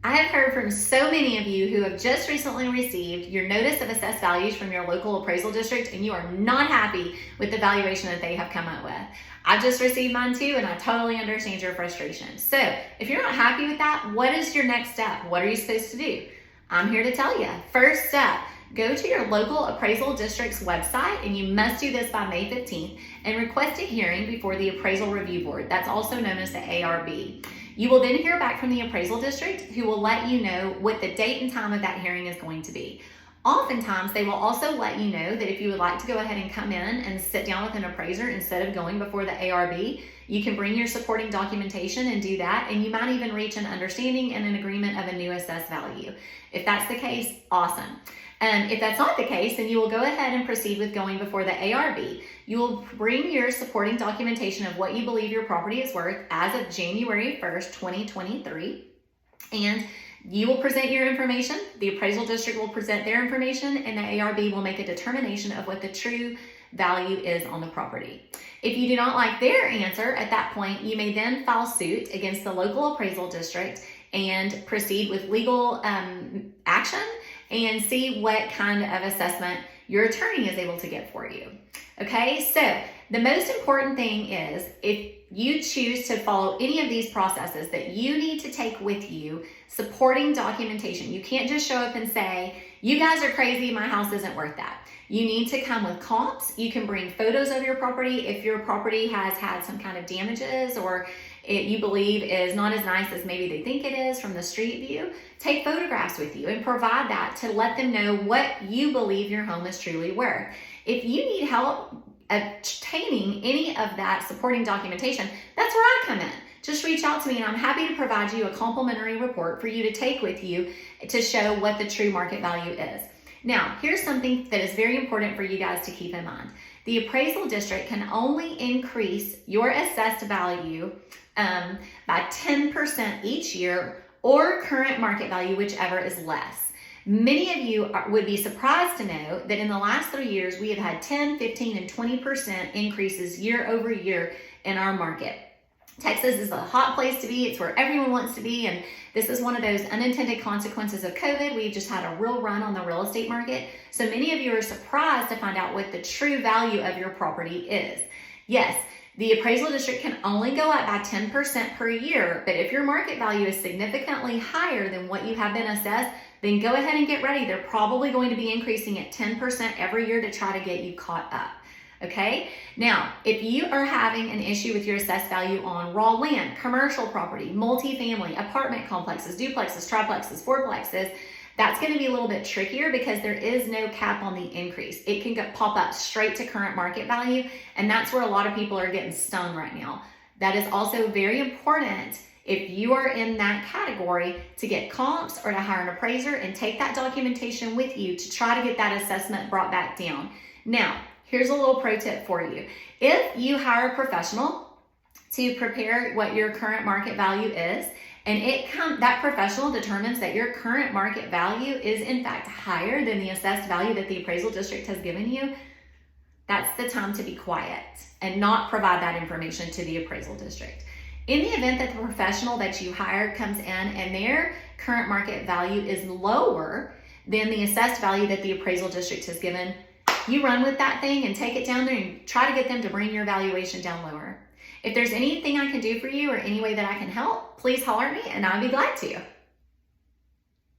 I have heard from so many of you who have just recently received your Notice of Assessed Values from your local appraisal district, and you are not happy with the valuation that they have come up with. I've just received mine too, and I totally understand your frustration. So if you're not happy with that, what is your next step? What are you supposed to do? I'm here to tell you. First step, go to your local appraisal district's website, and you must do this by May 15th, and request a hearing before the Appraisal Review Board. That's also known as the ARB. You will then hear back from the appraisal district, who will let you know what the date and time of that hearing is going to be. Oftentimes, they will also let you know that if you would like to go ahead and come in and sit down with an appraiser instead of going before the ARB, you can bring your supporting documentation and do that, and you might even reach an understanding and an agreement of a new assessed value. If that's the case, awesome. If that's not the case, then you will go ahead and proceed with going before the ARB. You will bring your supporting documentation of what you believe your property is worth as of January 1st, 2023, and you will present your information, the appraisal district will present their information, and the ARB will make a determination of what the true value is on the property. If you do not like their answer at that point, you may then file suit against the local appraisal district and proceed with legal action and see what kind of assessment your attorney is able to get for you. Okay, so the most important thing is, if you choose to follow any of these processes, that you need to take with you supporting documentation. You can't just show up and say, you guys are crazy, my house isn't worth that. You need to come with comps. You can bring photos of your property. If your property has had some kind of damages, or you believe is not as nice as maybe they think it is from the street view, take photographs with you and provide that to let them know what you believe your home is truly worth. If you need help obtaining any of that supporting documentation, that's where I come in. Just reach out to me, and I'm happy to provide you a complimentary report for you to take with you to show what the true market value is. Now, here's something that is very important for you guys to keep in mind. The appraisal district can only increase your assessed value by 10% each year, or current market value, whichever is less. Many of you would be surprised to know that in the last 3 years, we have had 10, 15, and 20% increases year over year in our market. Texas is a hot place to be. It's where everyone wants to be, and this is one of those unintended consequences of COVID. We've just had a real run on the real estate market. So many of you are surprised to find out what the true value of your property is. Yes, the appraisal district can only go up by 10% per year, but if your market value is significantly higher than what you have been assessed, then go ahead and get ready. They're probably going to be increasing at 10% every year to try to get you caught up. Okay, now if you are having an issue with your assessed value on raw land, commercial property, multifamily, apartment complexes, duplexes, triplexes, fourplexes, that's going to be a little bit trickier because there is no cap on the increase. It can pop up straight to current market value, and that's where a lot of people are getting stung right now. That is also very important, if you are in that category, to get comps or to hire an appraiser and take that documentation with you to try to get that assessment brought back down. Now, here's a little pro tip for you. If you hire a professional to prepare what your current market value is, and that professional determines that your current market value is in fact higher than the assessed value that the appraisal district has given you, that's the time to be quiet and not provide that information to the appraisal district. In the event that the professional that you hired comes in and their current market value is lower than the assessed value that the appraisal district has given, you run with that thing and take it down there and try to get them to bring your valuation down lower. If there's anything I can do for you or any way that I can help, please holler at me and I'll be glad to.